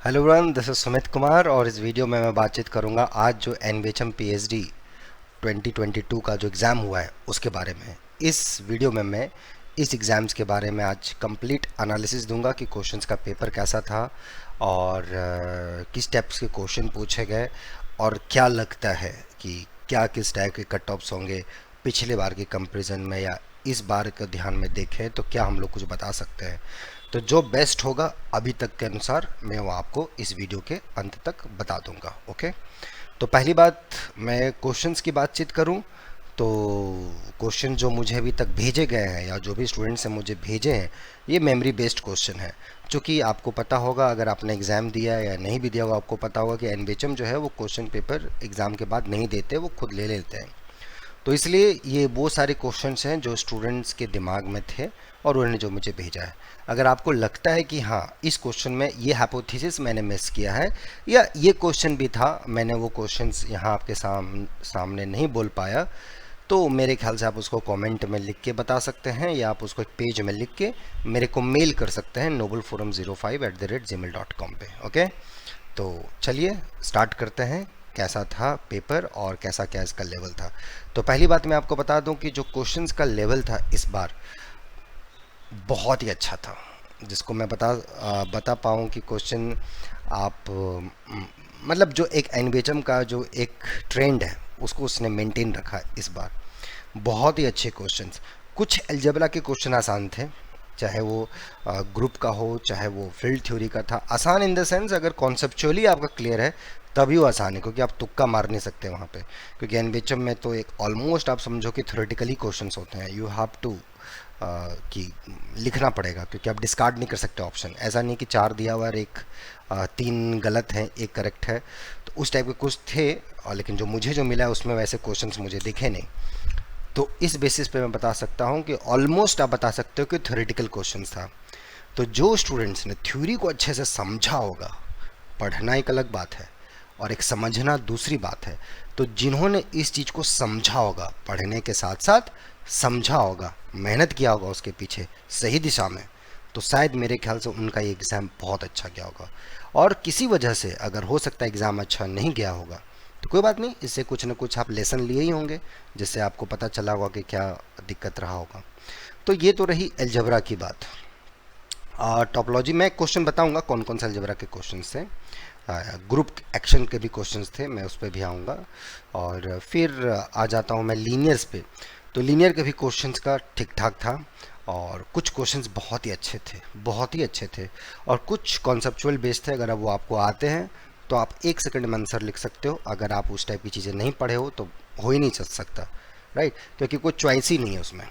Hello everyone, this is Sumit Kumar और इस video में मैं बातचीत करूंगा आज जो एनबीएचएम पीएचडी 2022 का जो एग्ज़ाम हुआ है उसके बारे में। इस वीडियो में मैं इस एग्ज़ाम्स के बारे में आज कंप्लीट एनालिसिस दूंगा कि क्वेश्चंस का पेपर कैसा था और किस टाइप्स के क्वेश्चन पूछे गए और क्या लगता है कि क्या किस टाइप के कट ऑफ्स होंगे पिछले बार के कंपैरिजन में, या इस बार का ध्यान में देखें तो क्या हम लोग कुछ बता सकते हैं। तो जो बेस्ट होगा अभी तक के अनुसार मैं वो आपको इस वीडियो के अंत तक बता दूंगा। ओके, तो पहली बात, मैं क्वेश्चंस की बातचीत करूं तो क्वेश्चन जो मुझे अभी तक भेजे गए हैं या जो भी स्टूडेंट्स हैं मुझे भेजे हैं, ये मेमोरी बेस्ड क्वेश्चन है। क्योंकि आपको पता होगा, अगर आपने एग्ज़ाम दिया है या नहीं भी दिया होगा, आपको पता होगा कि एनबीएचएम जो है वो क्वेश्चन पेपर एग्ज़ाम के बाद नहीं देते, वो खुद ले लेते हैं। तो इसलिए ये वो सारे क्वेश्चंस हैं जो स्टूडेंट्स के दिमाग में थे और उन्होंने जो मुझे भेजा है। अगर आपको लगता है कि हाँ, इस क्वेश्चन में ये हाइपोथेसिस मैंने मिस किया है या ये क्वेश्चन भी था, मैंने वो क्वेश्चंस यहाँ आपके सामने नहीं बोल पाया, तो मेरे ख्याल से आप उसको कमेंट में लिख के बता सकते हैं या आप उसको एक पेज में लिख के मेरे को मेल कर सकते हैं nobleforum05@gmail.com पे। ओके, तो चलिए स्टार्ट करते हैं कैसा था पेपर और कैसा क्या इसका लेवल था। तो पहली बात मैं आपको बता दूं कि जो क्वेश्चंस का लेवल था इस बार बहुत ही अच्छा था, जिसको मैं बता पाऊँ कि क्वेश्चन आप मतलब जो एक एनबीएचएम का जो एक ट्रेंड है उसको उसने मेंटेन रखा है इस बार। बहुत ही अच्छे क्वेश्चंस। कुछ अलजेब्रा के क्वेश्चन आसान थे, चाहे वो ग्रुप का हो चाहे वो फील्ड थ्योरी का था। आसान इन द सेंस, अगर कॉन्सेप्चुअली आपका क्लियर है तभी वो आसान है, क्योंकि आप तुक्का मार नहीं सकते वहाँ पे। क्योंकि एनबीएचएम में तो एक ऑलमोस्ट आप समझो कि थ्योरेटिकली क्वेश्चंस होते हैं। यू हैव टू कि लिखना पड़ेगा, क्योंकि आप डिस्कार्ड नहीं कर सकते ऑप्शन। ऐसा नहीं कि 4 दिया हुआ और एक 3 गलत हैं, एक करेक्ट है। तो उस टाइप के कुछ थे, और लेकिन जो मुझे जो मिला है उसमें वैसे क्वेश्चंस मुझे दिखे नहीं। तो इस बेसिस पे मैं बता सकता हूँ कि ऑलमोस्ट आप बता सकते हो कि थ्योरेटिकल क्वेश्चंस था। तो जो स्टूडेंट्स ने थ्योरी को अच्छे से समझा होगा, पढ़ना एक अलग बात है और एक समझना दूसरी बात है, तो जिन्होंने इस चीज़ को समझा होगा, पढ़ने के साथ साथ समझा होगा, मेहनत किया होगा उसके पीछे सही दिशा में, तो शायद मेरे ख्याल से उनका ये एग्ज़ाम बहुत अच्छा गया होगा। और किसी वजह से अगर हो सकता है एग्ज़ाम अच्छा नहीं गया होगा, तो कोई बात नहीं, इससे कुछ ना कुछ आप लेसन लिए ही होंगे, जिससे आपको पता चला होगा कि क्या दिक्कत रहा होगा। तो ये तो रही अलजबरा की बात। टॉपोलॉजी में क्वेश्चन बताऊंगा कौन कौन से अलजबरा के क्वेश्चन थे। ग्रुप एक्शन के भी क्वेश्चंस थे, मैं उस पर भी आऊँगा। और फिर आ जाता हूँ मैं लीनियर्स पे। तो लीनियर के भी क्वेश्चंस का ठीक ठाक था, और कुछ क्वेश्चंस बहुत ही अच्छे थे, बहुत ही अच्छे थे, और कुछ कॉन्सेप्चुअल बेस्ड थे। अगर अब वो आपको आते हैं तो आप 1 सेकंड में आंसर लिख सकते हो। अगर आप उस टाइप की चीज़ें नहीं पढ़े हो तो हो ही नहीं सकता, राइट, क्योंकि कोई चॉइस ही नहीं है उसमें।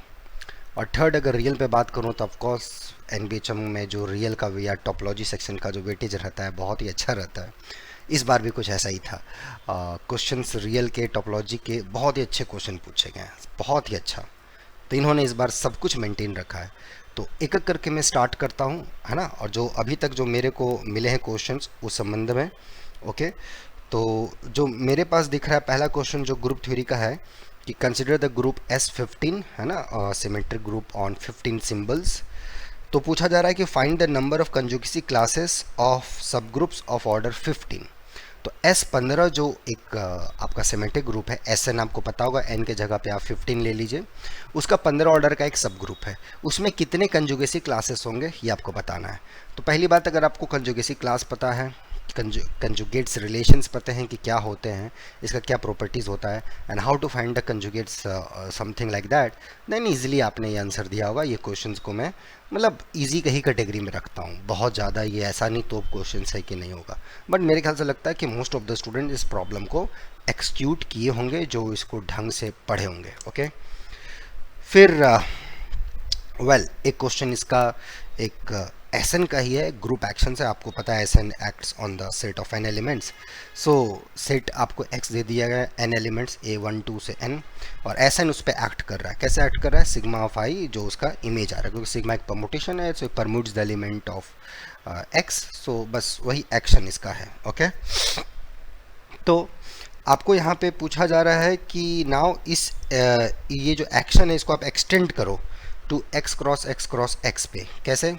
और थर्ड, अगर रियल पे बात करूँ तो ऑफकोर्स एनबीएचएम में जो रियल का या टॉपोलॉजी सेक्शन का जो वेटेज रहता है बहुत ही अच्छा रहता है। इस बार भी कुछ ऐसा ही था। क्वेश्चंस रियल के टॉपोलॉजी के बहुत ही अच्छे क्वेश्चन पूछे गए हैं, बहुत ही अच्छा। तो इन्होंने इस बार सब कुछ मेंटेन रखा है। तो एक एक करके मैं स्टार्ट करता हूँ, है ना, और जो अभी तक जो मेरे को मिले हैं क्वेश्चंस उस संबंध में। ओके, तो जो मेरे पास दिख रहा है पहला क्वेश्चन जो ग्रुप थ्योरी का है कि कंसिडर द ग्रुप S15, है ना, सिमेट्रिक ग्रुप ऑन 15 सिंबल्स। तो पूछा जा रहा है कि find the number of conjugacy classes of subgroups of order 15। तो S15 जो एक आपका सिमेट्रिक ग्रुप है, SN आपको पता होगा, N के जगह पे आप 15 ले लीजिए, उसका 15 ऑर्डर का एक सब ग्रुप है। उसमें कितने कंजुगेसी क्लासेस होंगे ये आपको बताना है। तो पहली बात, अगर आपको कंजुगेसी क्लास पता है, कंजुगेट्स रिलेशंस पता हैं कि क्या होते हैं, इसका क्या प्रॉपर्टीज़ होता है, and how to find the conjugates, something like that, then easily आपने ये आंसर दिया होगा। ये क्वेश्चंस को मैं मतलब इजी का ही कैटेगरी में रखता हूँ, बहुत ज़्यादा ये ऐसा नहीं तो क्वेश्चंस है कि नहीं होगा, बट मेरे ख्याल से लगता है कि मोस्ट ऑफ द स्टूडेंट इस प्रॉब्लम को एक्सक्यूट किए होंगे जो इसको ढंग से पढ़े होंगे। ओके, फिर एक क्वेश्चन इसका एक एसएन का ही है, ग्रुप एक्शन से। आपको पता है S N acts on the set of N elements. So set आपको एक्स दे दिया गया, एन एलिमेंट्स A1 2 से n, और एसएन उस पर एक्ट कर रहा है। कैसे एक्ट कर रहा है? सिग्मा ऑफ आई जो उसका इमेज आ रहा है, क्योंकि सिग्मा एक परमुटेशन है, so it permutes the element of x. So बस वही एक्शन इसका है। ओके, तो आपको यहाँ पे पूछा जा रहा है कि नाउ ये जो एक्शन है इसको आप एक्सटेंड करो टू एक्स क्रॉस एक्स पे। कैसे?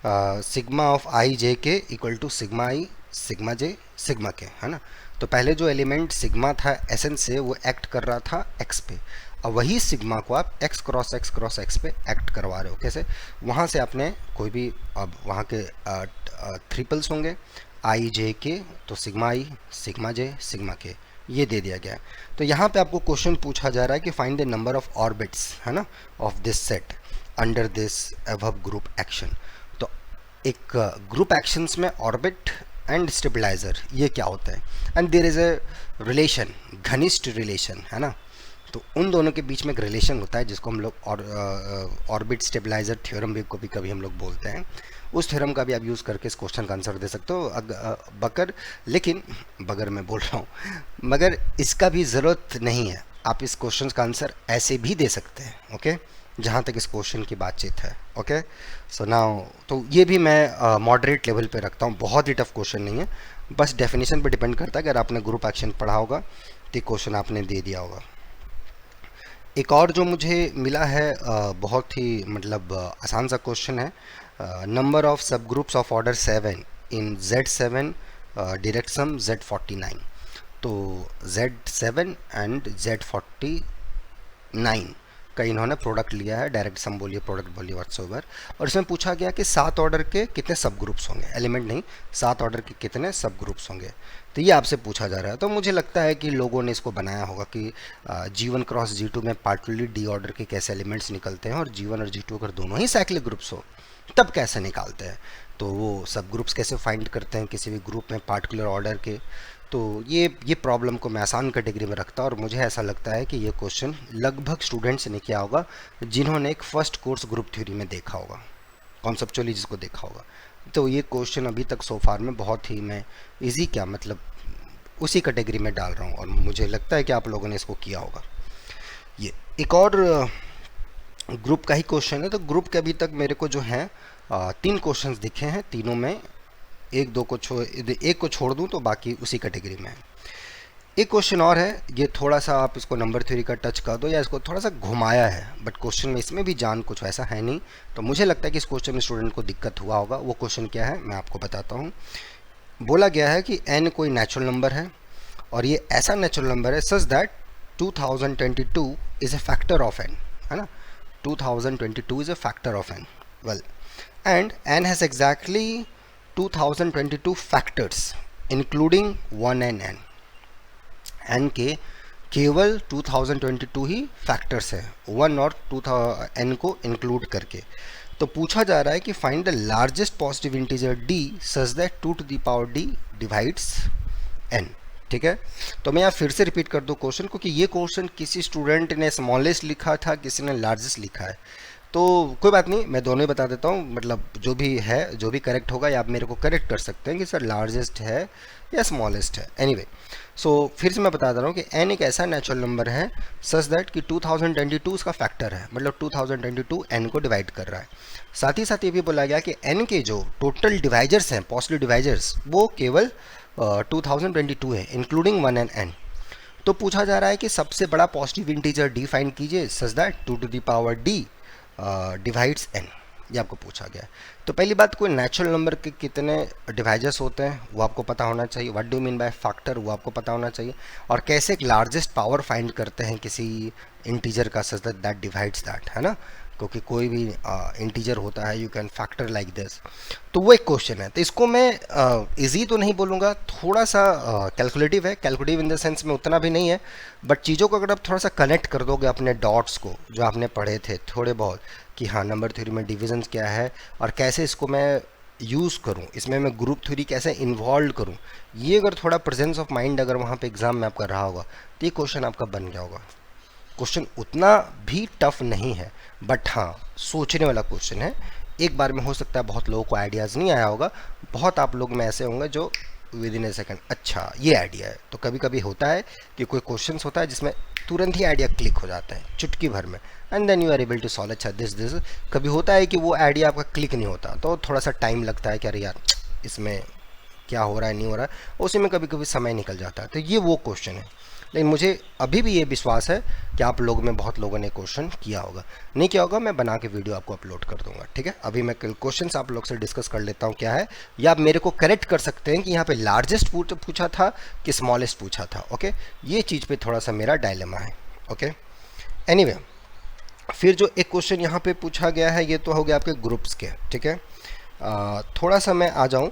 Sigma of I J K equal to sigma I sigma J sigma K, है ना। तो पहले जो एलिमेंट सिग्मा था एसएन से, वो एक्ट कर रहा था एक्स पे। अब वही सिग्मा को आप एक्स क्रॉस एक्स पे एक्ट करवा रहे हो। कैसे? वहाँ से आपने कोई भी, अब वहाँ के ट्रिपल्स होंगे आई जे के, तो sigma I sigma J sigma के, ये दे दिया गया है। तो यहाँ पे आपको क्वेश्चन पूछा जा रहा है कि find the number of orbits, है ना, of this set under this above group action. तो एक ग्रुप एक्शंस में ऑर्बिट एंड स्टेबलाइजर ये क्या होता है, and there is a relation, घनिष्ठ रिलेशन, है ना। तो उन दोनों के बीच में एक रिलेशन होता है जिसको हम लोग ऑर्बिट स्टेबलाइजर थ्योरम भी कभी कभी हम लोग बोलते हैं। उस थ्योरम का भी आप यूज़ करके इस क्वेश्चन का आंसर दे सकते हो बकर, लेकिन बगर मैं बोल रहा हूँ, मगर इसका भी ज़रूरत नहीं है। आप इस क्वेश्चन का आंसर ऐसे भी दे सकते हैं, ओके, जहाँ तक इस क्वेश्चन की बातचीत है, ओके। सो नाउ तो ये भी मैं मॉडरेट लेवल पे रखता हूँ, बहुत ही टफ क्वेश्चन नहीं है, बस डेफिनेशन पे डिपेंड करता है। अगर आपने ग्रुप एक्शन पढ़ा होगा तो क्वेश्चन आपने दे दिया होगा। एक और जो मुझे मिला है बहुत ही मतलब आसान सा क्वेश्चन है, number of subgroups of order 7 in Z7 direct sum Z49। तो Z7 एंड Z49 का इन्होंने प्रोडक्ट लिया है, डायरेक्ट सम बोलिए, प्रोडक्ट बोलिए, व्हाट्सओवर। और इसमें पूछा गया कि 7 ऑर्डर के कितने सब ग्रुप्स होंगे, एलिमेंट नहीं, 7 ऑर्डर के कितने सब ग्रुप्स होंगे। तो ये आपसे पूछा जा रहा है। तो मुझे लगता है कि लोगों ने इसको बनाया होगा कि G1 क्रॉस G2 में पार्टिकुलरली डी ऑर्डर के कैसे एलिमेंट्स निकलते हैं, और G1 और G2 अगर दोनों ही साइक्लिक ग्रुप्स हो तब कैसे निकालते हैं, तो वो सब ग्रुप्स कैसे फाइंड करते हैं किसी भी ग्रुप में पार्टिकुलर ऑर्डर के। तो ये प्रॉब्लम को मैं आसान कैटेगरी में रखता हूँ, और मुझे ऐसा लगता है कि ये क्वेश्चन लगभग स्टूडेंट्स ने किया होगा जिन्होंने एक फर्स्ट कोर्स ग्रुप थ्योरी में देखा होगा, कॉन्सेप्चुअली जिसको देखा होगा। तो ये क्वेश्चन अभी तक सो फार में बहुत ही, मैं इजी क्या मतलब उसी कैटेगरी में डाल रहा हूँ, और मुझे लगता है कि आप लोगों ने इसको किया होगा। ये एक और ग्रुप का ही क्वेश्चन है। तो ग्रुप के अभी तक मेरे को जो है 3 क्वेश्चंस दिखे हैं, तीनों में एक को छोड़ दूं तो बाकी उसी कैटेगरी में है। एक क्वेश्चन और है, ये थोड़ा सा आप इसको नंबर थ्योरी का टच कर दो या इसको थोड़ा सा घुमाया है, बट क्वेश्चन में इसमें भी जान कुछ ऐसा है नहीं। तो मुझे लगता है कि इस क्वेश्चन में स्टूडेंट को दिक्कत हुआ होगा। वो क्वेश्चन क्या है मैं आपको बताता हूँ। बोला गया है कि n कोई नेचुरल नंबर है, और ये ऐसा नेचुरल नंबर है such that 2022 is a factor of n, है ना। 2022 is a factor of n, well, and n has exactly 2022 factors including 1 and n। n के केवल 2022 ही फैक्टर्स हैं, 1 और n को इंक्लूड करके। तो पूछा जा रहा है कि find the largest positive integer d such that 2 to the power d divides n। ठीक है, तो मैं यहाँ फिर से रिपीट कर दूँ क्वेश्चन को कि ये क्वेश्चन किसी स्टूडेंट ने स्मॉलेस्ट लिखा था, किसी ने लार्जेस्ट लिखा है। तो कोई बात नहीं, मैं दोनों ही बता देता हूँ, मतलब जो भी है, जो भी करेक्ट होगा या आप मेरे को करेक्ट कर सकते हैं कि सर लार्जेस्ट है या स्मॉलेस्ट है। एनीवे, सो फिर से मैं बता दे रहा हूँ कि n एक ऐसा नेचुरल नंबर है सच दैट कि 2022 उसका फैक्टर है, मतलब 2022 n को डिवाइड कर रहा है। साथ ही साथ ये भी बोला गया कि n के जो टोटल डिवाइजर्स हैं, पॉजिटिव डिवाइजर्स, वो केवल 2022 है, इंक्लूडिंग 1 and n। तो पूछा जा रहा है कि सबसे बड़ा पॉजिटिव इंटीजर d फाइंड कीजिए such that 2 to the power d divides n, ये आपको पूछा गया है। तो पहली बात, कोई नेचुरल नंबर के कितने डिवाइजर्स होते हैं वो आपको पता होना चाहिए। What do mean by factor वो आपको पता होना चाहिए। और कैसे एक लार्जेस्ट पावर फाइंड करते हैं किसी इंटीजर का सच दैट डिवाइड्स दैट, है ना, क्योंकि कोई भी इंटीजर होता है you can factor like this. तो वो एक क्वेश्चन है। तो इसको मैं इजी तो नहीं बोलूँगा, थोड़ा सा कैलकुलेटिव है, कैलकुलेटिव इन द सेंस में उतना भी नहीं है, बट चीज़ों को अगर आप थोड़ा सा कनेक्ट कर दोगे अपने डॉट्स को जो आपने पढ़े थे थोड़े बहुत, कि हाँ नंबर थ्योरी में डिविजन क्या है और कैसे इसको मैं यूज़ करूँ, इसमें मैं ग्रुप थ्योरी कैसे इन्वॉल्व करूँ, ये अगर थोड़ा प्रेजेंस ऑफ माइंड अगर वहाँ पे एग्जाम में आपका रहा होगा तो ये क्वेश्चन आपका बन गया होगा। क्वेश्चन उतना भी टफ नहीं है, बट हाँ सोचने वाला क्वेश्चन है। एक बार में हो सकता है बहुत लोगों को आइडियाज़ नहीं आया होगा, बहुत आप लोग में ऐसे होंगे जो विद इन ए सेकेंड अच्छा ये आइडिया है। तो कभी कभी होता है कि कोई क्वेश्चंस होता है जिसमें तुरंत ही आइडिया क्लिक हो जाता है चुटकी भर में, and then you are able to solve. अच्छा दिस कभी होता है कि वो आइडिया आपका क्लिक नहीं होता, तो थोड़ा सा टाइम लगता है कि अरे यार इसमें क्या हो रहा है नहीं हो रहा है, उसी में कभी कभी समय निकल जाता है। तो ये वो क्वेश्चन है। लेकिन मुझे अभी भी ये विश्वास है कि आप लोगों में बहुत लोगों ने क्वेश्चन किया होगा। नहीं किया होगा मैं बना के वीडियो आपको अपलोड कर दूंगा, ठीक है। अभी मैं क्वेश्चंस आप लोग से डिस्कस कर लेता हूँ क्या है, या आप मेरे को करेक्ट कर सकते हैं कि यहाँ पे लार्जेस्ट पूछा था कि स्मॉलेस्ट पूछा था। ओके, ये चीज़ पे थोड़ा सा मेरा डायलेमा है। ओके, एनीवे, फिर जो एक क्वेश्चन यहाँ पे पूछा गया है ये तो हो गया आपके ग्रुप्स के, ठीक है। थोड़ा सा मैं आ जाऊँ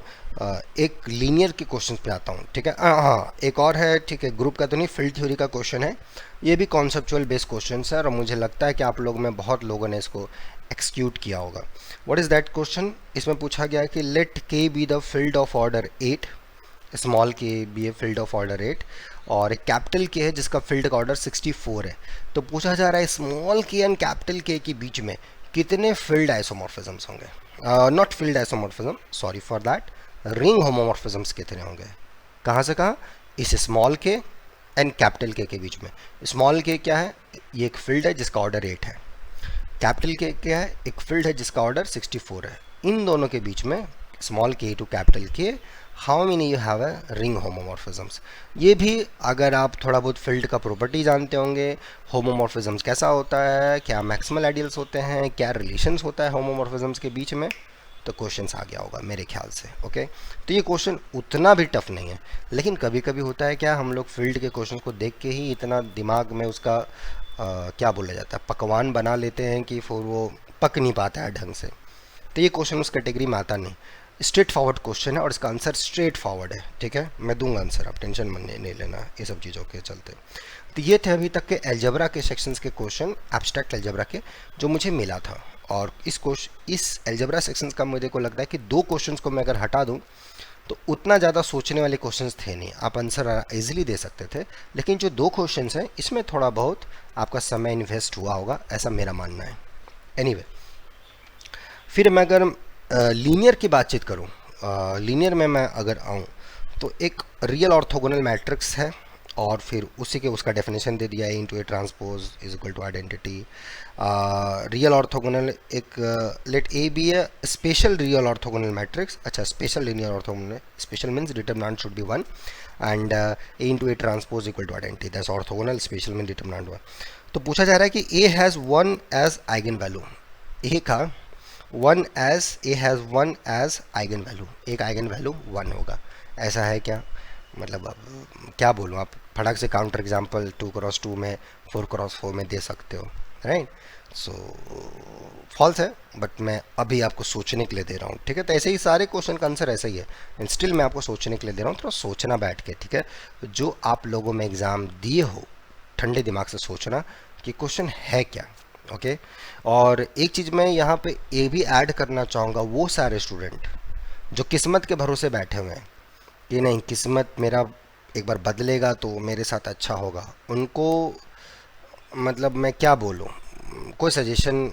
एक लीनियर के क्वेश्चन पे आता हूँ, ठीक है। हाँ, एक और है, ठीक है, ग्रुप का तो नहीं, फील्ड थ्योरी का क्वेश्चन है। ये भी कॉन्सेप्चुअल बेस्ड क्वेश्चन है और मुझे लगता है कि आप लोगों में बहुत लोगों ने इसको एक्सक्यूट किया होगा। What is that question? इसमें पूछा गया है कि let k be the field of order 8, small k be a field of order 8 और एक कैपिटल के है जिसका फील्ड का ऑर्डर 64 है। तो पूछा जा रहा है स्मॉल के एंड कैपिटल के बीच में कितने फील्ड आइसोमॉर्फिज्म्स होंगे, not field isomorphism, sorry for that, ring homomorphisms कितने होंगे। कहाँ से कहाँ? इस स्मॉल के एंड कैपिटल के बीच में। स्मॉल के क्या है? ये एक फील्ड है जिसका ऑर्डर 8 है। कैपिटल के क्या है? एक फील्ड है जिसका ऑर्डर 64 है। इन दोनों के बीच में small k to capital k how many you have a ring homomorphisms. ये भी अगर आप थोड़ा बहुत फील्ड का प्रॉपर्टी जानते होंगे, होमोमॉर्फिज्म्स कैसा होता है, क्या मैक्सिमल आइडियल्स होते हैं, क्या रिलेशंस होता है होमोमॉर्फिज्म्स के बीच में, तो क्वेश्चन आ गया होगा मेरे ख्याल से। ओके, तो ये क्वेश्चन उतना भी टफ नहीं है, लेकिन कभी कभी होता है क्या, हम लोग फील्ड के क्वेश्चन को देख के ही इतना दिमाग में उसका क्या बोला जाता है, पकवान बना लेते हैं कि फिर वो पक नहीं पाता है ढंग से। तो ये क्वेश्चन उस कैटेगरी में आता नहीं। स्ट्रेट फॉरवर्ड क्वेश्चन है और इसका आंसर स्ट्रेट फॉरवर्ड है, ठीक है। मैं दूंगा आंसर, आप टेंशन नहीं लेना ये सब चीज़ों के चलते। तो ये थे अभी तक के एल्जेब्रा के सेक्शंस के क्वेश्चन, एब्स्ट्रैक्ट एल्जेब्रा के, जो मुझे मिला था। और इस एल्जेब्रा सेक्शंस का मुझे को लगता है कि 2 क्वेश्चंस को मैं अगर हटा दूं तो उतना ज़्यादा सोचने वाले क्वेश्चंस थे नहीं, आप आंसर इजीली दे सकते थे। लेकिन जो 2 क्वेश्चंस हैं इसमें थोड़ा बहुत आपका समय इन्वेस्ट हुआ होगा, ऐसा मेरा मानना है। एनीवे, फिर मैं अगर लीनियर की बातचीत करूं, लीनियर में मैं अगर आऊं तो एक रियल ऑर्थोगोनल मैट्रिक्स है और फिर उसी के उसका डेफिनेशन दे दिया है, into A transpose is equal to identity. Real orthogonal एक let A be a special real orthogonal matrix, अच्छा special linear orthogonal, special means determinant should be 1 and A into A transpose equal to identity, that's orthogonal, special mean determinant 1। तो पूछा जा रहा है कि A has 1 as eigen value, A का 1 as eigen value, एक eigen value 1 होगा, ऐसा है क्या? मतलब अब क्या बोलूँ, आप फटाक से काउंटर एग्जाम्पल 2x2 में 4x4 में दे सकते हो, राइट। सो फॉल्स है, बट मैं अभी आपको सोचने के लिए दे रहा हूँ, ठीक है। तो ऐसे ही सारे क्वेश्चन का आंसर ऐसा ही है, एंड स्टिल मैं आपको सोचने के लिए दे रहा हूँ, थोड़ा सोचना बैठ के, ठीक है। जो आप लोगों में एग्ज़ाम दिए हो, ठंडे दिमाग से सोचना कि क्वेश्चन है क्या। ओके, और एक चीज़ मैं यहाँ पे ये भी ऐड करना चाहूँगा, वो सारे स्टूडेंट जो किस्मत के भरोसे बैठे हुए हैं कि नहीं किस्मत मेरा एक बार बदलेगा तो मेरे साथ अच्छा होगा, उनको मतलब मैं क्या बोलूँ, कोई सजेशन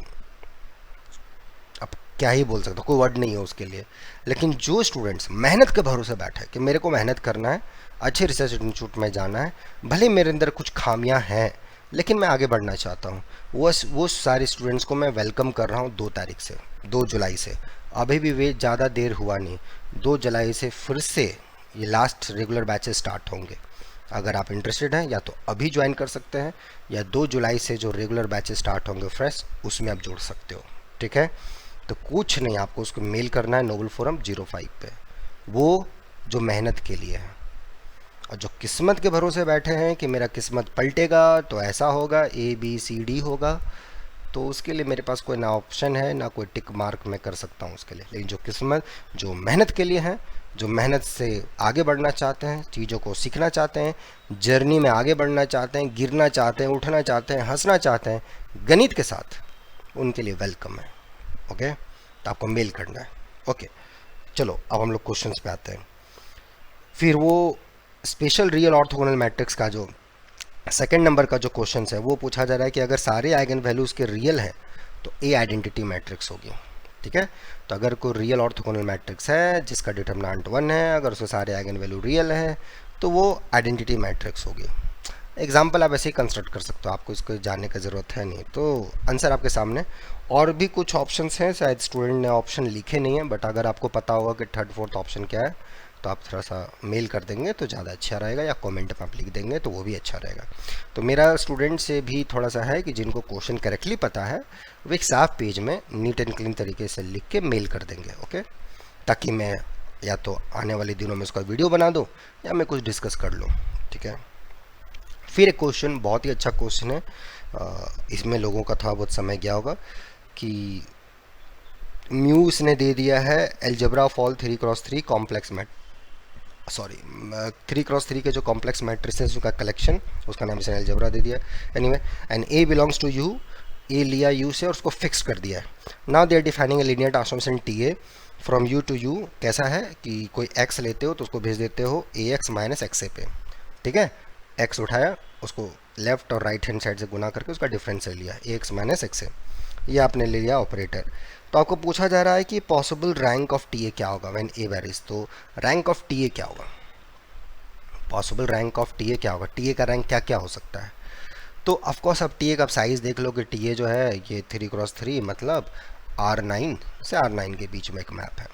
अब क्या ही बोल सकता हूँ, कोई वर्ड नहीं है उसके लिए। लेकिन जो स्टूडेंट्स मेहनत के भरोसे बैठे कि मेरे को मेहनत करना है, अच्छे रिसर्च इंस्टीट्यूट में जाना है, भले मेरे अंदर कुछ खामियां हैं लेकिन मैं आगे बढ़ना चाहता हूँ, वो सारे स्टूडेंट्स को मैं वेलकम कर रहा हूँ 2 तारीख से, 2 जुलाई से। अभी भी वे ज़्यादा देर हुआ नहीं, 2 जुलाई से फिर से ये लास्ट रेगुलर बैचेस स्टार्ट होंगे। अगर आप इंटरेस्टेड हैं या तो अभी ज्वाइन कर सकते हैं, या 2 जुलाई से जो रेगुलर बैचेस स्टार्ट होंगे फ्रेश, उसमें आप जुड़ सकते हो, ठीक है। तो कुछ नहीं, आपको उसको मेल करना है नोबल फोरम 05 पे, वो जो मेहनत के लिए है। और जो किस्मत के भरोसे बैठे हैं कि मेरा किस्मत पलटेगा तो ऐसा होगा, ABCD होगा, तो उसके लिए मेरे पास कोई ना ऑप्शन है ना कोई टिक मार्क मैं कर सकता हूँ उसके लिए। लेकिन जो किस्मत, जो मेहनत के लिए है, जो मेहनत से आगे बढ़ना चाहते हैं, चीज़ों को सीखना चाहते हैं, जर्नी में आगे बढ़ना चाहते हैं, गिरना चाहते हैं, उठना चाहते हैं, हंसना चाहते हैं गणित के साथ, उनके लिए वेलकम है। ओके, तो आपको मेल करना है। ओके, चलो अब हम लोग क्वेश्चंस पे आते हैं। फिर वो स्पेशल रियल ऑर्थोगोनल मैट्रिक्स का जो सेकंड नंबर का जो क्वेश्चन है वो पूछा जा रहा है कि अगर सारे आइगन वैल्यूज़ के रियल हैं तो ए आइडेंटिटी मैट्रिक्स होगी, ठीक है। तो अगर कोई रियल ऑर्थोगोनल मैट्रिक्स है जिसका डिटरमिनेंट 1 है, अगर उसके सारे आइगन वैल्यू रियल है तो वो आइडेंटिटी मैट्रिक्स होगी। एग्जाम्पल आप ऐसे ही कंस्ट्रक्ट कर सकते हो, आपको इसको जानने की ज़रूरत है नहीं। तो आंसर आपके सामने, और भी कुछ ऑप्शंस हैं, शायद स्टूडेंट ने ऑप्शन लिखे नहीं है, बट अगर आपको पता होगा कि 3rd 4th ऑप्शन क्या है तो आप थोड़ा सा मेल कर देंगे तो ज़्यादा अच्छा रहेगा, या कमेंट में आप लिख देंगे तो वो भी अच्छा रहेगा। तो मेरा स्टूडेंट से भी थोड़ा सा है कि जिनको क्वेश्चन करेक्टली पता है वो एक साफ पेज में नीट एंड क्लीन तरीके से लिख के मेल कर देंगे, ओके, ताकि मैं या तो आने वाले दिनों में उसका वीडियो बना दूँ या मैं कुछ डिस्कस कर लूँ, ठीक है। फिर एक क्वेश्चन, बहुत ही अच्छा क्वेश्चन है, इसमें लोगों का थोड़ा बहुत समय गया होगा कि म्यू इसने दे दिया है algebra of all 3x3 complex mat 3x3 के जो कॉम्प्लेक्स मैट्रिसेस का कलेक्शन, उसका नाम इसने एल्जेब्रा दे दिया है। Anyway, and A belongs to U, A लिया यू से और उसको फिक्स कर दिया है। Now they are defining a linear transformation T A from U to U. कैसा है कि कोई x लेते हो तो उसको भेज देते हो ए एक्स माइनस एक्स ए पे, ठीक है। x उठाया, उसको लेफ्ट और राइट हैंड साइड से गुना करके उसका डिफरेंस ले लिया, ए एक्स माइनस एक्स ए, ये आपने ले लिया ऑपरेटर। तो आपको पूछा जा रहा है कि possible rank of T A क्या होगा व्हेन ए वेरीज। तो रैंक ऑफ टी ए क्या होगा, possible rank of T A क्या होगा, टी ए का रैंक क्या क्या हो सकता है। तो ऑफकोर्स अब टी ए का साइज़ देख लो कि टी ए जो है ये 3x3 मतलब R9 से R9 के बीच में एक मैप है।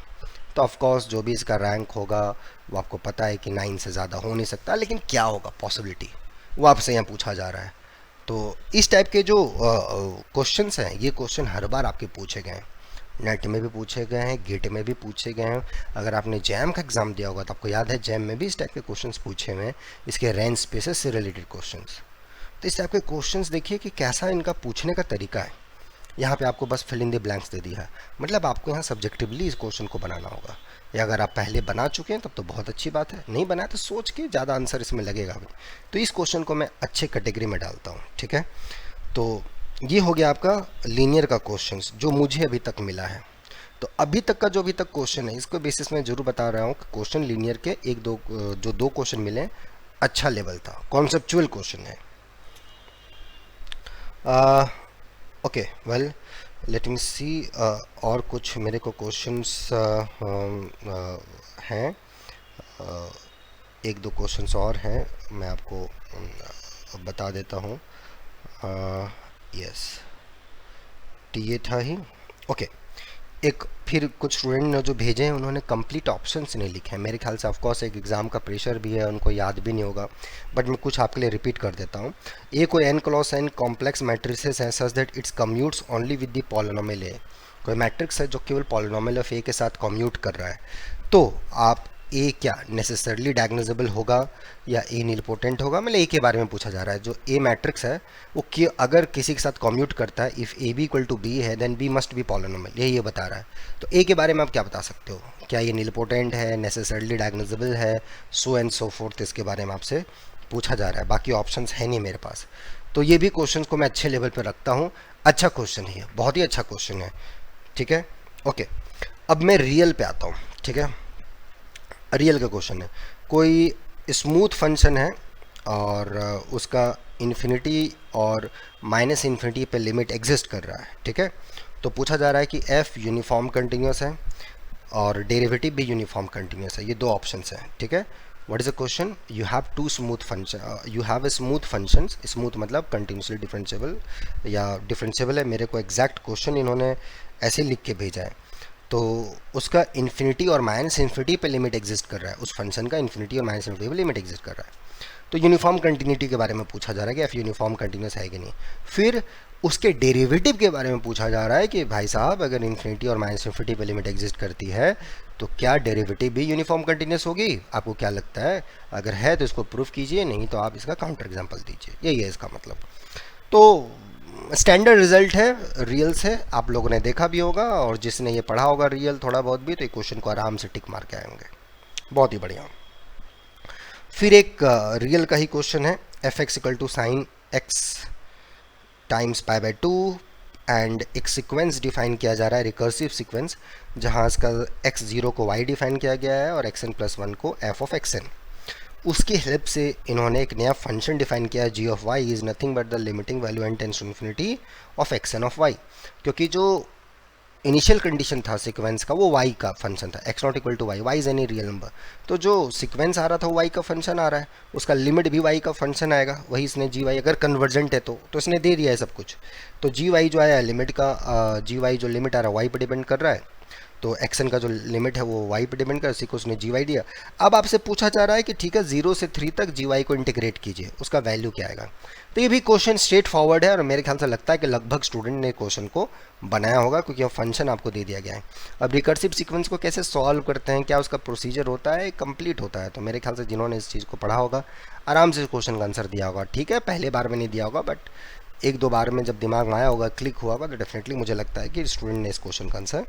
तो ऑफकोर्स जो भी इसका रैंक होगा वो आपको पता है कि 9 से ज़्यादा हो नहीं सकता, लेकिन क्या होगा पॉसिबिलिटी, वो आपसे यहाँ पूछा जा रहा है। तो इस टाइप के जो क्वेश्चंस हैं, ये क्वेश्चन हर बार आपके पूछे गए हैं, नेट में भी पूछे गए हैं, गेट में भी पूछे गए हैं। अगर आपने जैम का एग्ज़ाम दिया होगा तो आपको याद है जैम में भी इस टाइप के क्वेश्चंस पूछे हुए हैं, इसके रेंज स्पेसेस से रिलेटेड क्वेश्चंस। तो इस टाइप के क्वेश्चंस देखिए कि कैसा इनका पूछने का तरीका है। यहाँ पे आपको बस फिल इन द ब्लैंक्स दे दिया है, मतलब आपको यहाँ सब्जेक्टिवली इस क्वेश्चन को बनाना होगा, या अगर आप पहले बना चुके हैं तब तो बहुत अच्छी बात है, नहीं बनाया तो सोच के ज़्यादा आंसर इसमें लगेगा भी। तो इस क्वेश्चन को मैं अच्छे कैटेगरी में डालता हूँ, ठीक है। तो ये हो गया आपका लीनियर का क्वेश्चन जो मुझे अभी तक मिला है। तो अभी तक का जो अभी तक क्वेश्चन है इसको बेसिस में जरूर बता रहा हूँ कि क्वेश्चन लीनियर के एक दो जो दो क्वेश्चन मिले अच्छा लेवल था, कॉन्सेप्चुअल क्वेश्चन है। ओके वेल लेट मी सी, और कुछ मेरे को क्वेश्चंस हैं, एक दो क्वेश्चंस और हैं, मैं आपको बता देता हूँ। यस, टी ए था ही, ओके। एक फिर कुछ स्टूडेंट ने जो भेजे हैं उन्होंने कंप्लीट ऑप्शंस नहीं लिखे हैं, मेरे ख्याल से ऑफकोर्स एक एग्ज़ाम का प्रेशर भी है, उनको याद भी नहीं होगा, बट मैं कुछ आपके लिए रिपीट कर देता हूँ। ए कोई n cross n complex matrices हैं such that it's commutes only with the polynomial A. कोई मैट्रिक्स है जो केवल पॉलिनोमियल ऑफ ए के साथ कम्यूट कर रहा है, तो आप ए क्या नेसेसरली डायग्नोजेबल होगा या ए नीलपोटेंट होगा, मतलब ए के बारे में पूछा जा रहा है। जो ए मैट्रिक्स है वो कि अगर किसी के साथ कम्यूट करता है, if A B equal to B है then B must be polynomial, ये बता रहा है। तो ए के बारे में आप क्या बता सकते हो, क्या ये नीलपोटेंट है, नेसेसरली डायग्नोजेबल है, सो एंड सो फोर्थ, इसके बारे में आपसे पूछा जा रहा है। बाकी ऑप्शंस है नहीं मेरे पास, तो ये भी क्वेश्चन को मैं अच्छे लेवल पर रखता हूँ। अच्छा क्वेश्चन है, बहुत ही अच्छा क्वेश्चन है, ठीक है। ओके, अब मैं रियल पे आता हूँ, ठीक है। रियल का क्वेश्चन है, कोई स्मूथ फंक्शन है और उसका इन्फिनिटी और माइनस इन्फिनिटी पे लिमिट एग्जिस्ट कर रहा है, ठीक है। तो पूछा जा रहा है कि एफ यूनिफॉर्म कंटिन्यूस है और डेरिवेटिव भी यूनिफॉर्म कंटिन्यूस है, ये दो ऑप्शंस हैं, ठीक है। What is the question, you have two smooth function, you have a smooth functions, smooth मतलब कंटिन्यूसली डिफरेंशिएबल या डिफरेंशिएबल है। मेरे को एग्जैक्ट क्वेश्चन इन्होंने ऐसे लिख के भेजा है, तो उसका इन्फिनिटी और माइनस इन्फिनिटी पे लिमिट एग्जिस्ट कर रहा है, उस फंक्शन का इन्फिनिटी और माइनस इन्फिनिटी पे लिमिट एग्जिस्ट कर रहा है। तो यूनिफॉर्म कंटिन्यूटी के बारे में पूछा जा रहा है कि एफ यूनिफॉर्म कंटिन्यूस है कि नहीं। फिर उसके डेरिवेटिव के बारे में पूछा जा रहा है कि भाई साहब अगर इन्फिनिटी और माइनस इन्फिनिटी पे लिमिट एग्जिस्ट करती है तो क्या डेरिवेटिव भी यूनिफॉर्म कंटिन्यूस होगी, आपको क्या लगता है। अगर है तो इसको प्रूफ कीजिए, नहीं तो आप इसका काउंटर एग्जाम्पल दीजिए, यही है इसका मतलब। तो स्टैंडर्ड रिजल्ट है रियल से, आप लोगों ने देखा भी होगा, और जिसने ये पढ़ा होगा रियल थोड़ा बहुत भी, तो एक क्वेश्चन को आराम से टिक मार के आएंगे, बहुत ही बढ़िया। फिर एक रियल का ही क्वेश्चन है, F X equal to sine X times pi by 2 and एक सीक्वेंस डिफाइन किया जा रहा है, रिकर्सिव सीक्वेंस, जहाँ इसका x0 को y डिफाइन किया गया है और xn+1 को f ऑफ xn। उसकी हेल्प से इन्होंने एक नया फंक्शन डिफाइन किया है, g of y is nothing but the limiting value and tends to infinity of xn of y। क्योंकि जो इनिशियल कंडीशन था सीक्वेंस का वो y का फंक्शन था, x not equal to y, y is any real number. तो जो sequence आ रहा था वो y का फंक्शन आ रहा है, उसका लिमिट भी y का फंक्शन आएगा, वही इसने gy अगर कन्वर्जेंट है तो इसने दे दिया है सब कुछ। तो gy जो आया लिमिट का, gy जो लिमिट आ रहा है y पर डिपेंड कर रहा है, तो एक्सन का जो लिमिट है वो वाई पे डिपेंड कर, उसी को उसने जी वाई दिया। अब आपसे पूछा जा रहा है कि ठीक है 0 से 3 तक जी वाई को इंटीग्रेट कीजिए, उसका वैल्यू क्या आएगा। तो ये भी क्वेश्चन स्ट्रेट फॉरवर्ड है और मेरे ख्याल से लगता है कि लगभग स्टूडेंट ने क्वेश्चन को बनाया होगा, क्योंकि अब फंक्शन आपको दे दिया गया है। अब रिकर्सिव सीक्वेंस को कैसे सॉल्व करते हैं, क्या उसका प्रोसीजर होता है, कंप्लीट होता है, तो मेरे ख्याल से जिन्होंने इस चीज़ को पढ़ा होगा आराम से क्वेश्चन का आंसर दिया होगा। ठीक है, पहले बार में नहीं दिया होगा, बट एक दो बार में जब दिमाग में आया होगा, क्लिक हुआ होगा, तो डेफिनेटली मुझे लगता है कि स्टूडेंट ने इस क्वेश्चन का आंसर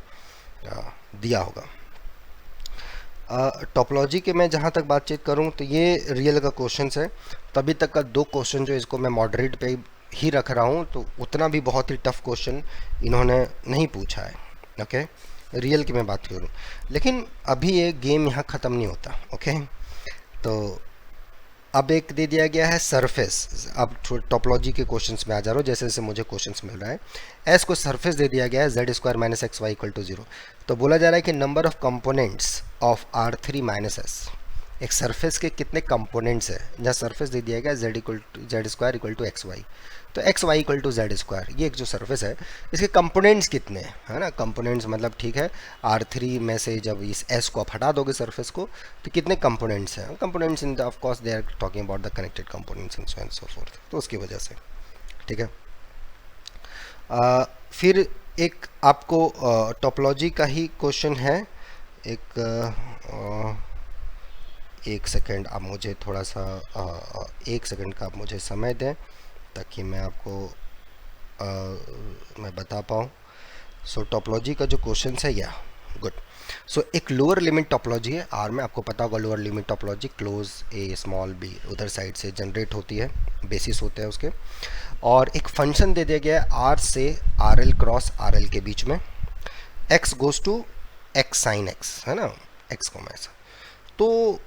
दिया होगा। टोपोलॉजी के मैं जहाँ तक बातचीत करूँ तो ये रियल का क्वेश्चन है। तभी तक का 2 क्वेश्चन जो इसको मैं मॉडरेट पे ही रख रहा हूँ, तो उतना भी बहुत ही टफ क्वेश्चन इन्होंने नहीं पूछा है। ओके, रियल की मैं बात करूँ, लेकिन अभी ये गेम यहाँ ख़त्म नहीं होता। ओके, तो अब एक दे दिया गया है सरफेस। अब टोपोलॉजी के क्वेश्चंस में आ जा रहा हूँ, जैसे जैसे मुझे क्वेश्चंस मिल रहा है। एस को सरफेस दे दिया गया है z square minus x Y equal to 0। तो बोला जा रहा है कि number of components of R3 minus S, एक सरफेस के कितने कंपोनेंट्स है, जहाँ सरफेस दे दिया गया z square equal to x y. तो x Y equal to z square, ये एक जो सरफेस है इसके कंपोनेंट्स कितने हैं, है ना। कंपोनेंट्स मतलब ठीक है, R3 में से जब इस एस को आप हटा दोगे सरफेस को, तो कितने कंपोनेंट्स हैं। Components in the of course they are talking about the connected components and so and so forth, तो उसकी वजह से ठीक है। फिर एक आपको टोपोलॉजी का ही क्वेश्चन है। एक सेकंड आप मुझे थोड़ा सा 1 सेकंड का आप मुझे समय दें, ताकि मैं आपको मैं बता पाऊँ। सो टोपोलॉजी का जो क्वेश्चन है या गुड। सो एक लोअर लिमिट टोपोलॉजी है आर में, आपको पता होगा लोअर लिमिट टोपोलॉजी क्लोज ए स्मॉल बी उधर साइड से जनरेट होती है, बेसिस होते हैं उसके। और एक फंक्शन दे दिया गया है आर से R L cross R L के बीच में, X goes to X sine X, है ना, एक्स को ऐसा। तो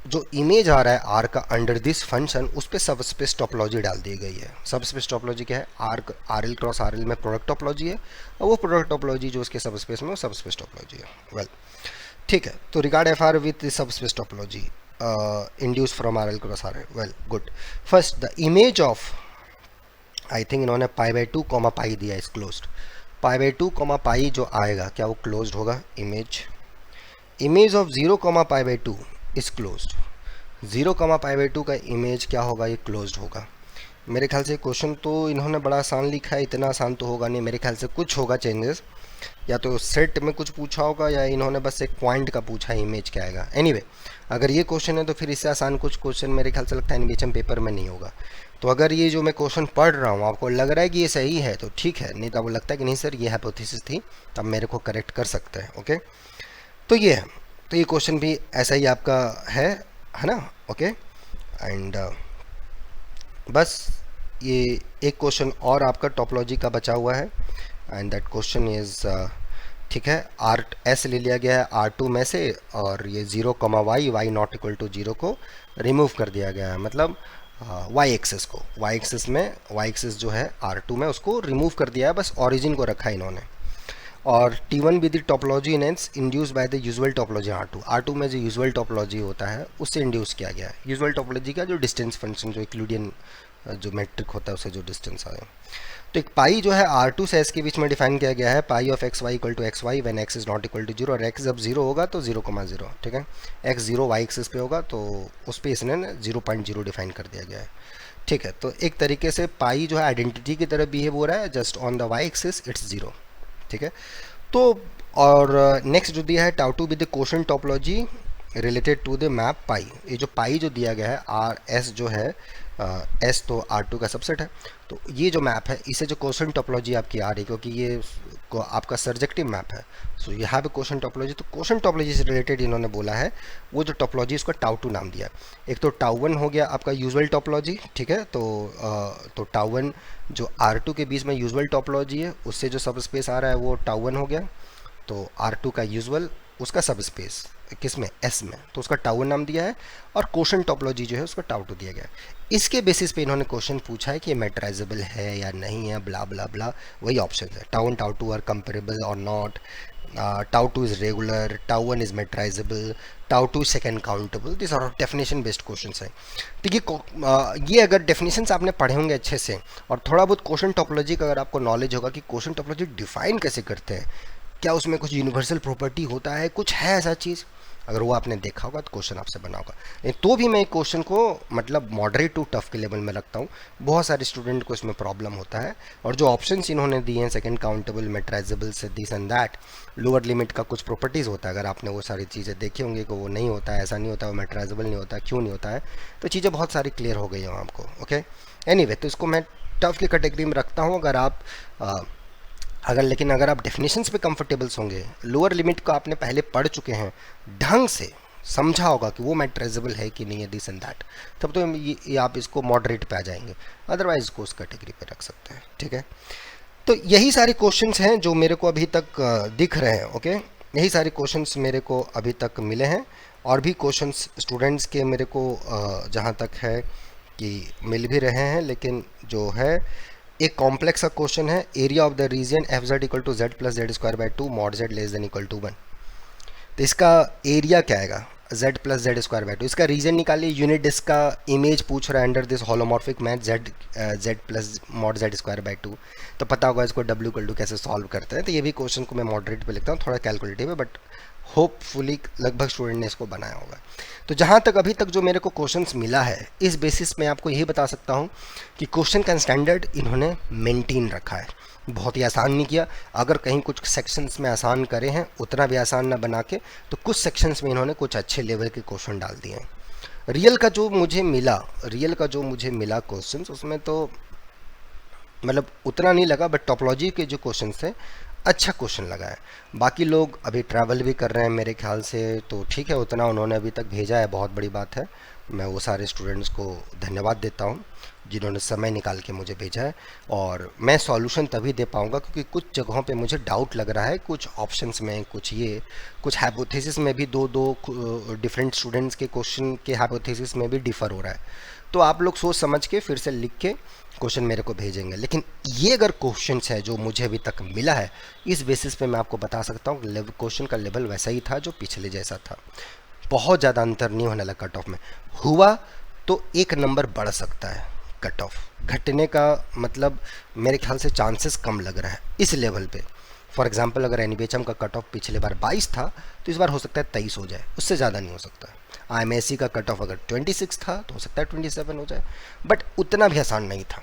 जो इमेज आ रहा है आर का अंडर दिस फंक्शन, उस पर सब स्पेस टोपोलॉजी डाल दी गई है। सब स्पेस टोपोलॉजी क्या है, are L cross R L में प्रोडक्ट टोपोलॉजी है, और वो प्रोडक्ट टोपोलॉजी जो उसके सब स्पेस में वो सब स्पेस टोपोलॉजी है। वेल ठीक है, तो रिगार्ड एफ आर विथ सब space topology induce from are L cross R L. Well good. First the image of, I think इन्होंने π/2 पाई दिया इस क्लोज्ड। π/2 पाई जो आएगा क्या वो क्लोज्ड होगा। Image of 0 π/2 is closed. 0 π/2 का इमेज क्या होगा, ये क्लोज्ड होगा। मेरे ख्याल से क्वेश्चन तो इन्होंने बड़ा आसान लिखा है, इतना आसान तो होगा नहीं, मेरे ख्याल से कुछ होगा चेंजेस, या तो सेट में कुछ पूछा होगा या इन्होंने बस एक पॉइंट का पूछा है इमेज क्या आएगा। एनीवे अगर ये क्वेश्चन है तो फिर इससे आसान कुछ क्वेश्चन मेरे ख्याल से लगता है एनिमेशन पेपर में नहीं होगा। तो अगर ये जो मैं क्वेश्चन पढ़ रहा हूँ आपको लग रहा है कि ये सही है तो ठीक है, नहीं तो आपको लगता है कि नहीं सर ये हाइपोथेसिस थी, तब मेरे को करेक्ट कर सकते हैं। ओके, तो ये है, तो ये क्वेश्चन भी ऐसा ही आपका है ना। ओके, एंड बस ये एक क्वेश्चन और आपका टोपोलॉजी का बचा हुआ है, एंड दैट क्वेश्चन इज ठीक है, आर एस ले लिया गया है R2 में से, और ये 0 Y Y not equal to 0 को रिमूव कर दिया गया है, मतलब वाई एक्सिस को, वाई एक्सिस में वाई एक्सिस जो है R2 में उसको रिमूव कर दिया है, बस ओरिजिन को रखा है इन्होंने। और T1 with the topology enhance induce by the usual topology R2 में जो यूजुअल टोपोलॉजी होता है उससे इंड्यूस किया गया है। यूजुअल टोपोलॉजी का जो डिस्टेंस फंक्शन जो यूक्लिडियन जो मैट्रिक होता है उससे जो डिस्टेंस आए, तो एक पाई जो है R2 से S के बीच में डिफाइन किया गया है, pi of X Y equal to x Y when X is not equal to 0, और एक्स जब 0 होगा तो 0,0, ठीक है, एक्स 0 वाई एक्सिस पे होगा तो उस पर इसने 0.0 डिफाइन कर दिया गया है। ठीक है, तो एक तरीके से पाई जो है आइडेंटिटी की तरह बिहेव हो रहा है, just on the y axis it's 0। ठीक है, तो और नेक्स्ट जो दिया है टाउ2 with the quotient topology related to the map pi. ये जो पाई जो दिया गया है आर एस जो है एस तो R2 का सबसेट है, तो ये जो मैप है इसे जो क्वोशंट टोपोलॉजी आपकी आ रही है, क्योंकि ये को आपका सर्जेक्टिव मैप है, so you have A quotient topology. तो क्वोशंट टोपोलॉजी से रिलेटेड इन्होंने बोला है वो जो टोपोलॉजी उसका टाउ2 नाम दिया। एक तो टाउ1 हो गया आपका यूजुअल टोपोलॉजी, ठीक है, तो टाउ1 जो R2 के बीच में यूजुअल टोपोलॉजी है उससे जो सब स्पेस आ रहा है वो टाउ1 हो गया। तो R2 का यूजुअल उसका सब स्पेस किस में, S में, तो उसका टाउ1 नाम दिया है, और क्वोशंट टोपोलॉजी जो है उसका टाउ2 दिया गया है। इसके बेसिस पे इन्होंने क्वेश्चन पूछा है कि ये मैटराइजेबल है या नहीं है, ब्ला ब्ला ब्ला, वही ऑप्शन है, टाउ1 टाउ2 आर कंपेरेबल और नॉट, टाउ2 इज रेगुलर, टाउ1 इज मैटराइजेबल, टाउ2 second countable, this are definition based question है। तो ये अगर डेफिनेशंस आपने पढ़े होंगे अच्छे से, और थोड़ा बहुत क्वोशंट टोपोलॉजी का अगर आपको नॉलेज होगा कि क्वोशंट टोपोलॉजी डिफाइन कैसे करते हैं, क्या उसमें कुछ यूनिवर्सल प्रॉपर्टी होता है, कुछ है ऐसा चीज़, अगर वो आपने देखा होगा तो क्वेश्चन आपसे बना होगा। नहीं तो भी मैं एक क्वेश्चन को मतलब मॉडरेट टू टफ के लेवल में रखता हूँ, बहुत सारे स्टूडेंट को इसमें प्रॉब्लम होता है। और जो ऑप्शंस इन्होंने दिए हैं, सेकंड काउंटेबल, मेट्राइजेबल से this and that, lower limit का कुछ प्रॉपर्टीज़ होता है, अगर आपने वो सारी चीज़ें देखी होंगी कि वो नहीं होता है, ऐसा नहीं होता है, वो मेट्राइजेबल नहीं होता है, क्यों नहीं होता है, तो चीज़ें बहुत सारी क्लियर हो गई हैं आपको। ओके, एनीवे, तो इसको मैं टफ की कैटेगरी में रखता हूँ। अगर आप लेकिन अगर आप डेफिनेशंस पे कंफर्टेबल्स होंगे, लोअर लिमिट को आपने पहले पढ़ चुके हैं, ढंग से समझा होगा कि वो मेट्राइजेबल है कि नहीं है, दिस एंड दैट, तब तो ये आप इसको मॉडरेट पे आ जाएंगे, अदरवाइज इसको उस कैटेगरी पे रख सकते हैं। ठीक है, तो यही सारे क्वेश्चंस हैं जो मेरे को अभी तक दिख रहे हैं। ओके, यही सारे क्वेश्चंस मेरे को अभी तक मिले हैं, और भी क्वेश्चंस स्टूडेंट्स के मेरे को जहाँ तक है कि मिल भी रहे हैं, लेकिन जो है एक कॉम्प्लेक्स का क्वेश्चन है, area of the region f z equal to z plus z square by two mod z less than equal to 1। तो इसका एरिया क्या आएगा, z plus z square by two. इसका रीजन निकालिए, यूनिट डिस्क का image पूछ रहा है under this holomorphic map z plus mod z square by two. तो पता होगा इसको w इक्वल टू कैसे सॉल्व करते हैं। तो ये भी क्वेश्चन को मैं मॉडरेट पे लिखता हूँ, थोड़ा कैलकुलेटिव है, बट होपफुली लगभग स्टूडेंट ने इसको बनाया होगा। तो जहाँ तक अभी तक जो मेरे को क्वेश्चंस मिला है, इस बेसिस में आपको यही बता सकता हूँ कि क्वेश्चन का स्टैंडर्ड इन्होंने मेंटेन रखा है, बहुत ही आसान नहीं किया। अगर कहीं कुछ सेक्शंस में आसान करे हैं, उतना भी आसान ना बना के, तो कुछ सेक्शंस में इन्होंने कुछ अच्छे लेवल के क्वेश्चन डाल दिए हैं। रियल का जो मुझे मिला क्वेश्चंस, उसमें तो मतलब उतना नहीं लगा, बट टॉपोलॉजी के जो क्वेश्चन थे अच्छा क्वेश्चन लगा है। बाकी लोग अभी ट्रैवल भी कर रहे हैं मेरे ख्याल से, तो ठीक है, उतना उन्होंने अभी तक भेजा है, बहुत बड़ी बात है। मैं वो सारे स्टूडेंट्स को धन्यवाद देता हूँ जिन्होंने समय निकाल के मुझे भेजा है। और मैं सॉल्यूशन तभी दे पाऊँगा क्योंकि कुछ जगहों पे मुझे डाउट लग रहा है, कुछ ऑप्शंस में, कुछ हाइपोथेसिस में भी दो डिफरेंट स्टूडेंट्स के क्वेश्चन के हाइपोथेसिस में भी डिफ़र हो रहा है। तो आप लोग सोच समझ के फिर से लिख के क्वेश्चन मेरे को भेजेंगे। लेकिन ये अगर क्वेश्चन है जो मुझे अभी तक मिला है, इस बेसिस पे मैं आपको बता सकता हूँ क्वेश्चन का लेवल वैसा ही था जो पिछले जैसा था, बहुत ज़्यादा अंतर नहीं होने लगा। कट ऑफ में हुआ तो 1 नंबर बढ़ सकता है, कट ऑफ घटने का मतलब मेरे ख्याल से चांसेस कम लग रहा है इस लेवल पे। फॉर एग्जांपल, अगर एनबीएचएम का कट ऑफ पिछले बार 22 था, तो इस बार हो सकता है 23 हो जाए, उससे ज़्यादा नहीं हो सकता। आईएमएससी का कट ऑफ अगर 26 था तो हो सकता है 27 हो जाए, बट उतना भी आसान नहीं था।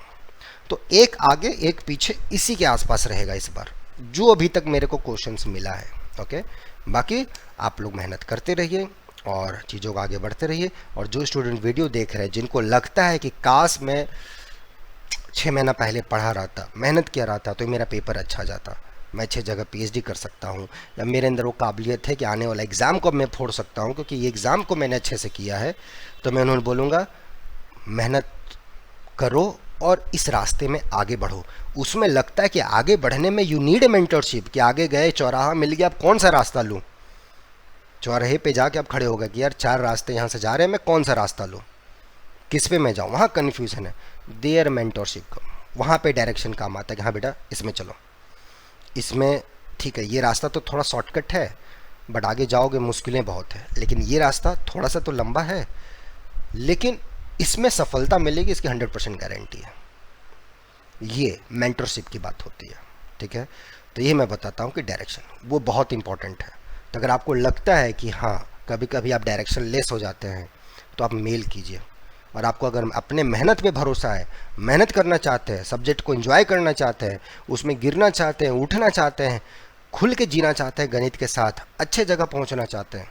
तो एक आगे एक पीछे इसी के आसपास रहेगा इस बार, जो अभी तक मेरे को क्वेश्चंस मिला है। ओके, बाकी आप लोग मेहनत करते रहिए और चीज़ों को आगे बढ़ते रहिए। और जो स्टूडेंट वीडियो देख रहे हैं, जिनको लगता है कि काश मैं 6 महीना पहले पढ़ा रहा था, मेहनत किया रहा था, तो मेरा पेपर अच्छा जाता, मैं 6 जगह पीएचडी कर सकता हूँ, या मेरे अंदर वो काबिलियत है कि आने वाला एग्ज़ाम को मैं फोड़ सकता हूँ क्योंकि ये एग्ज़ाम को मैंने अच्छे से किया है, तो मैं उन्होंने बोलूँगा मेहनत करो और इस रास्ते में आगे बढ़ो। उसमें लगता है कि आगे बढ़ने में यू नीड ए मेंटरशिप, कि आगे गए, चौराहा मिल गया, अब कौन सा रास्ता लूँ, चौराहे पे जाके आप खड़े हो गए कि यार 4 रास्ते यहाँ से जा रहे हैं, मैं कौन सा रास्ता लूँ, किस पे मैं जाऊँ, वहाँ कन्फ्यूजन है। देयर मेंटरशिप का वहाँ पे डायरेक्शन काम आता है कि हाँ बेटा इसमें चलो, इसमें ठीक है, ये रास्ता तो थोड़ा शॉर्टकट है, बट आगे जाओगे मुश्किलें बहुत है, लेकिन ये रास्ता थोड़ा सा तो लंबा है, लेकिन इसमें सफलता मिलेगी, इसकी 100% गारंटी है। ये मेंटरशिप की बात होती है। ठीक है, तो ये मैं बताता हूँ कि डायरेक्शन वो बहुत इंपॉर्टेंट है। तो अगर आपको लगता है कि हाँ कभी कभी आप डायरेक्शन लेस हो जाते हैं, तो आप मेल कीजिए। और आपको अगर अपने मेहनत पे भरोसा है, मेहनत करना चाहते हैं, सब्जेक्ट को एंजॉय करना चाहते हैं, उसमें गिरना चाहते हैं, उठना चाहते हैं, खुल के जीना चाहते हैं गणित के साथ, अच्छे जगह पहुंचना चाहते हैं,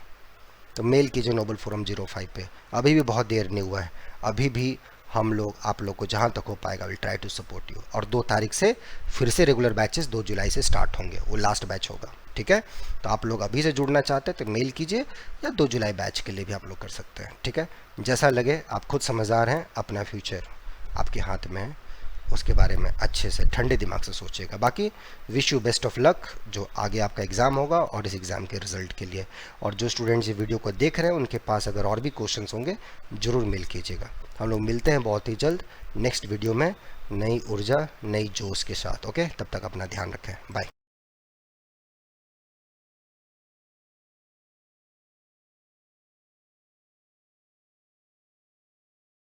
तो मेल कीजिए नोबल फोरम 05 पे। अभी भी बहुत देर नहीं हुआ है, अभी भी हम लोग आप लोग को जहाँ तक हो पाएगा will try to support you. और 2 तारीख से फिर से रेगुलर बैचेस 2 जुलाई से स्टार्ट होंगे, वो लास्ट बैच होगा। ठीक है, तो आप लोग अभी से जुड़ना चाहते हैं तो मेल कीजिए, या 2 जुलाई बैच के लिए भी आप लोग कर सकते हैं। ठीक है, जैसा लगे, आप खुद समझदार हैं, अपना फ्यूचर आपके हाथ में है, उसके बारे में अच्छे से ठंडे दिमाग से सोचिएगा। बाकी wish you best of luck जो आगे आपका एग्ज़ाम होगा और इस एग्ज़ाम के रिज़ल्ट के लिए। और जो स्टूडेंट्स ये वीडियो को देख रहे हैं, उनके पास अगर और भी क्वेश्चंस होंगे ज़रूर मेल कीजिएगा। हम लोग मिलते हैं बहुत ही जल्द नेक्स्ट वीडियो में, नई ऊर्जा, नई जोश के साथ। ओके, तब तक अपना ध्यान रखें, बाय।